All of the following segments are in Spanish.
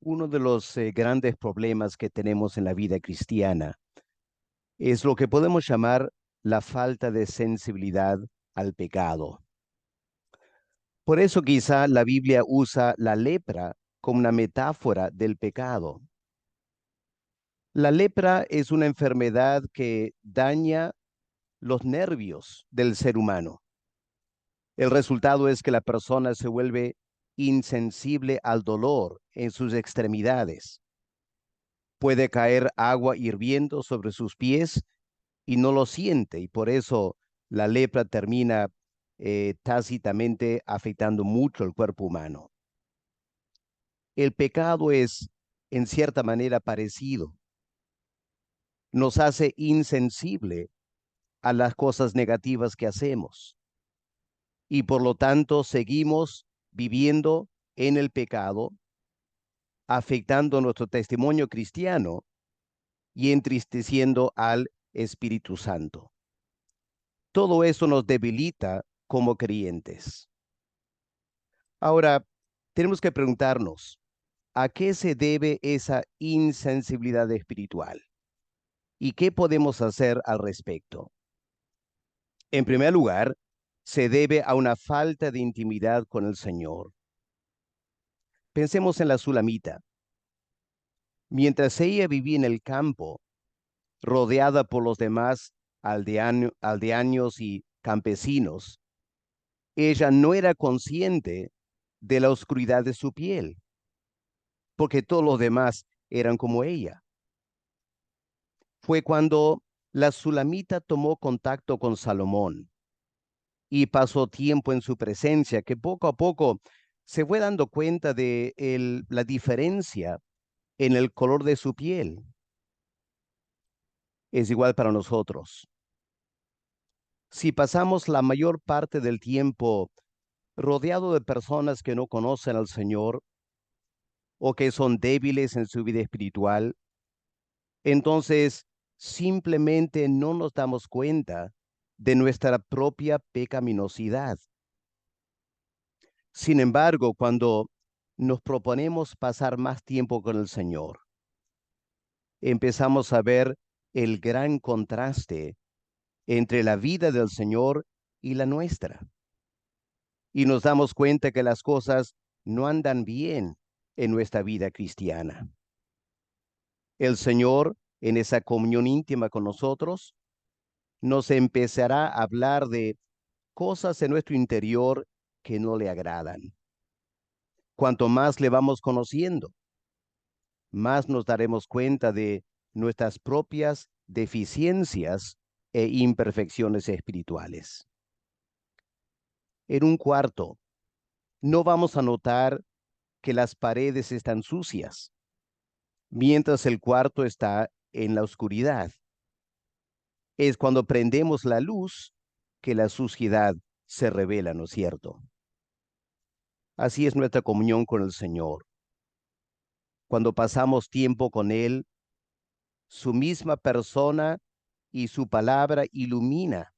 Uno de los grandes problemas que tenemos en la vida cristiana es lo que podemos llamar la falta de sensibilidad al pecado. Por eso quizá la Biblia usa la lepra como una metáfora del pecado. La lepra es una enfermedad que daña los nervios del ser humano. El resultado es que la persona se vuelve insensible al dolor en sus extremidades. Puede caer agua hirviendo sobre sus pies y no lo siente, y por eso la lepra termina tácitamente afectando mucho el cuerpo humano. El pecado es, en cierta manera, parecido. Nos hace insensible a las cosas negativas que hacemos y por lo tanto seguimos viviendo en el pecado, afectando nuestro testimonio cristiano y entristeciendo al Espíritu Santo. Todo eso nos debilita como creyentes. Ahora, tenemos que preguntarnos, ¿a qué se debe esa insensibilidad espiritual? ¿Y qué podemos hacer al respecto? En primer lugar, se debe a una falta de intimidad con el Señor. Pensemos en la Sulamita. Mientras ella vivía en el campo, rodeada por los demás aldeanos y campesinos, ella no era consciente de la oscuridad de su piel, porque todos los demás eran como ella. Fue cuando la Sulamita tomó contacto con Salomón y pasó tiempo en su presencia que poco a poco se fue dando cuenta de la diferencia en el color de su piel. Es igual para nosotros. Si pasamos la mayor parte del tiempo rodeado de personas que no conocen al Señor o que son débiles en su vida espiritual, entonces simplemente no nos damos cuenta de nuestra propia pecaminosidad. Sin embargo, cuando nos proponemos pasar más tiempo con el Señor, empezamos a ver el gran contraste entre la vida del Señor y la nuestra. Y nos damos cuenta que las cosas no andan bien en nuestra vida cristiana. El Señor, en esa comunión íntima con nosotros, nos empezará a hablar de cosas en nuestro interior que no le agradan. Cuanto más le vamos conociendo, más nos daremos cuenta de nuestras propias deficiencias e imperfecciones espirituales. En un cuarto, no vamos a notar que las paredes están sucias, mientras el cuarto está en la oscuridad. Es cuando prendemos la luz que la suciedad se revela, ¿no es cierto? Así es nuestra comunión con el Señor. Cuando pasamos tiempo con Él, su misma persona y su palabra ilumina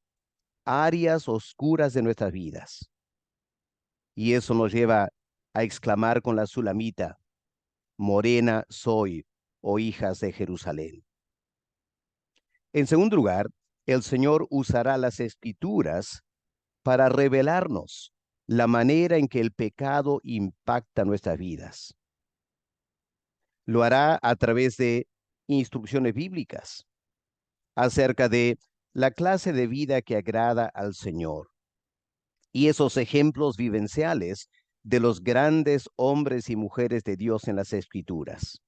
áreas oscuras de nuestras vidas. Y eso nos lleva a exclamar con la Sulamita, morena soy, oh hijas de Jerusalén. En segundo lugar, el Señor usará las escrituras para revelarnos la manera en que el pecado impacta nuestras vidas. Lo hará a través de instrucciones bíblicas acerca de la clase de vida que agrada al Señor y esos ejemplos vivenciales de los grandes hombres y mujeres de Dios en las Escrituras.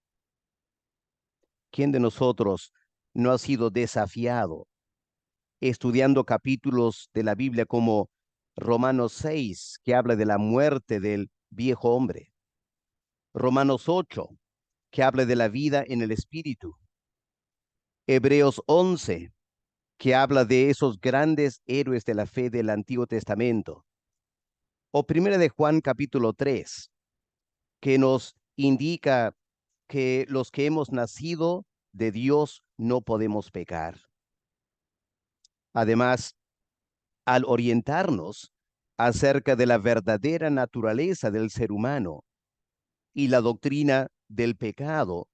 ¿Quién de nosotros no ha sido desafiado estudiando capítulos de la Biblia como Romanos 6, que habla de la muerte del viejo hombre? Romanos 8, que habla de la vida en el Espíritu. Hebreos 11, que habla de esos grandes héroes de la fe del Antiguo Testamento. O Primera de Juan capítulo 3, que nos indica que los que hemos nacido de Dios no podemos pecar. Además, al orientarnos acerca de la verdadera naturaleza del ser humano y la doctrina del pecado,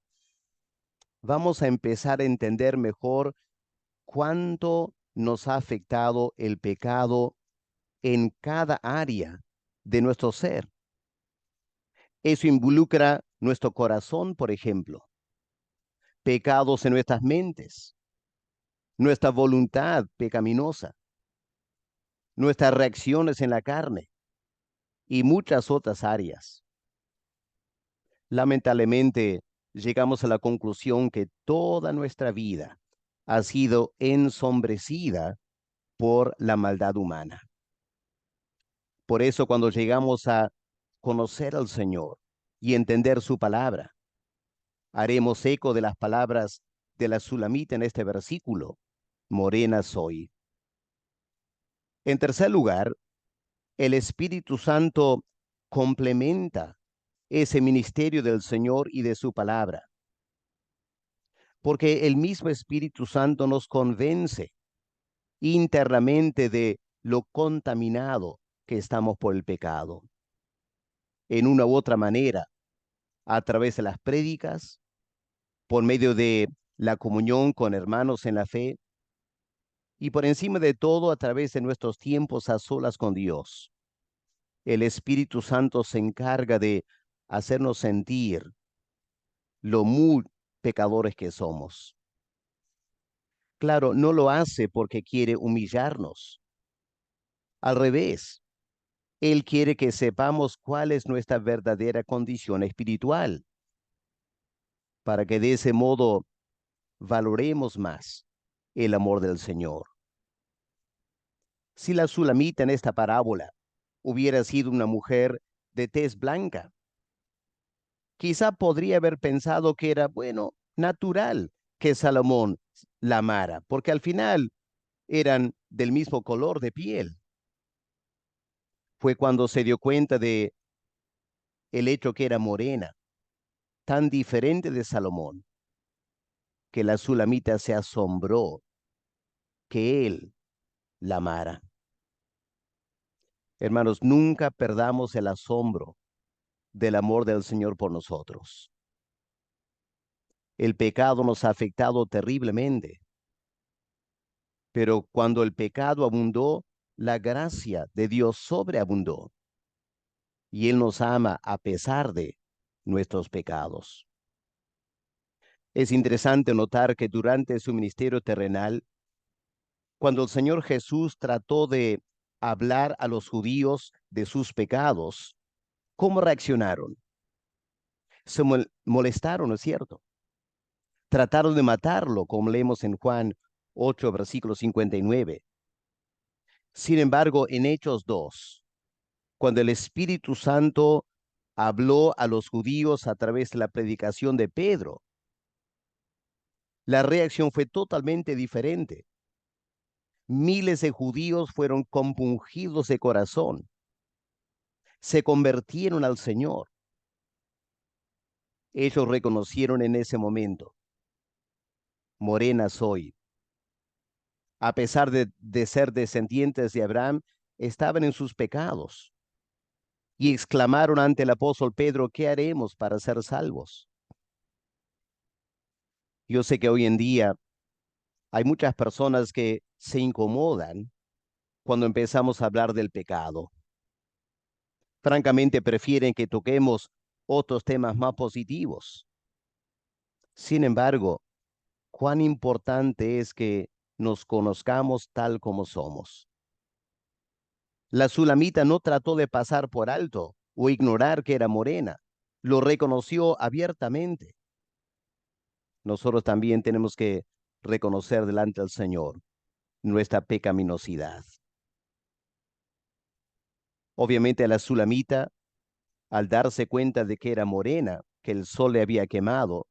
vamos a empezar a entender mejor cuánto nos ha afectado el pecado en cada área de nuestro ser. Eso involucra nuestro corazón, por ejemplo, pecados en nuestras mentes, nuestra voluntad pecaminosa, nuestras reacciones en la carne y muchas otras áreas. Lamentablemente, llegamos a la conclusión que toda nuestra vida ha sido ensombrecida por la maldad humana. Por eso, cuando llegamos a conocer al Señor y entender su palabra, haremos eco de las palabras de la Sulamita en este versículo: morena soy. En tercer lugar, el Espíritu Santo complementa ese ministerio del Señor y de su palabra, porque el mismo Espíritu Santo nos convence internamente de lo contaminado que estamos por el pecado. En una u otra manera, a través de las prédicas, por medio de la comunión con hermanos en la fe y por encima de todo a través de nuestros tiempos a solas con Dios. El Espíritu Santo se encarga de hacernos sentir lo muy pecadores que somos. Claro, no lo hace porque quiere humillarnos. Al revés, Él quiere que sepamos cuál es nuestra verdadera condición espiritual, para que de ese modo valoremos más el amor del Señor. Si la Sulamita en esta parábola hubiera sido una mujer de tez blanca, quizá podría haber pensado que era, bueno, natural que Salomón la amara, porque al final eran del mismo color de piel. Fue cuando se dio cuenta de el hecho que era morena, tan diferente de Salomón, que la Sulamita se asombró que él la amara. Hermanos, nunca perdamos el asombro del amor del Señor por nosotros. El pecado nos ha afectado terriblemente, pero cuando el pecado abundó, la gracia de Dios sobreabundó y Él nos ama a pesar de nuestros pecados. Es interesante notar que durante su ministerio terrenal, cuando el Señor Jesús trató de hablar a los judíos de sus pecados, ¿cómo reaccionaron? Se molestaron, ¿no es cierto? Trataron de matarlo, como leemos en Juan 8, versículo 59. Sin embargo, en Hechos 2, cuando el Espíritu Santo habló a los judíos a través de la predicación de Pedro, la reacción fue totalmente diferente. Miles de judíos fueron compungidos de corazón, se convirtieron al Señor. Ellos reconocieron en ese momento: morena soy. A pesar de ser descendientes de Abraham, estaban en sus pecados y exclamaron ante el apóstol Pedro: ¿qué haremos para ser salvos? Yo sé que hoy en día hay muchas personas que se incomodan cuando empezamos a hablar del pecado. Francamente, prefieren que toquemos otros temas más positivos. Sin embargo, cuán importante es que nos conozcamos tal como somos. La Sulamita no trató de pasar por alto o ignorar que era morena. Lo reconoció abiertamente. Nosotros también tenemos que reconocer delante del Señor nuestra pecaminosidad. Obviamente la Sulamita, al darse cuenta de que era morena, que el sol le había quemado,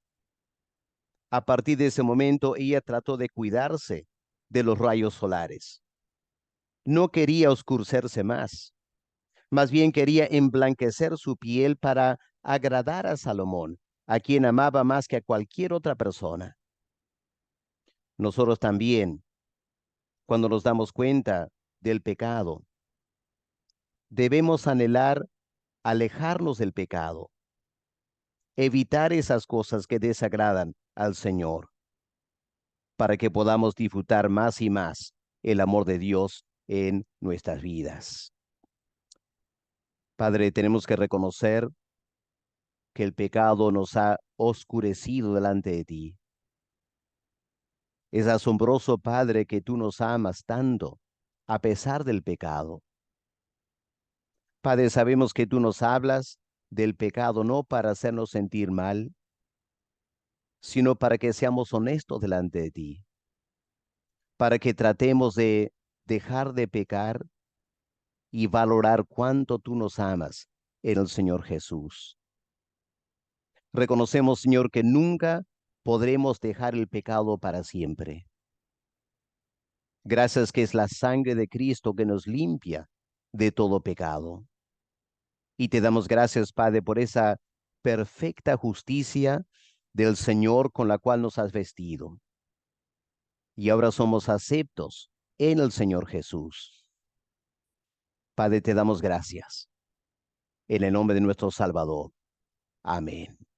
a partir de ese momento ella trató de cuidarse de los rayos solares. No quería oscurecerse más bien quería emblanquecer su piel para agradar a Salomón, a quien amaba más que a cualquier otra persona. Nosotros también, cuando nos damos cuenta del pecado, debemos anhelar alejarnos del pecado, evitar esas cosas que desagradan al Señor, para que podamos disfrutar más y más el amor de Dios en nuestras vidas. Padre, tenemos que reconocer que el pecado nos ha oscurecido delante de ti. Es asombroso, Padre, que tú nos amas tanto a pesar del pecado. Padre, sabemos que tú nos hablas del pecado no para hacernos sentir mal, sino para que seamos honestos delante de ti, para que tratemos de dejar de pecar y valorar cuánto tú nos amas en el Señor Jesús. Reconocemos, Señor, que nunca podremos dejar el pecado para siempre. Gracias que es la sangre de Cristo que nos limpia de todo pecado. Y te damos gracias, Padre, por esa perfecta justicia del Señor con la cual nos has vestido. Y ahora somos aceptos en el Señor Jesús. Padre, te damos gracias. En el nombre de nuestro Salvador. Amén.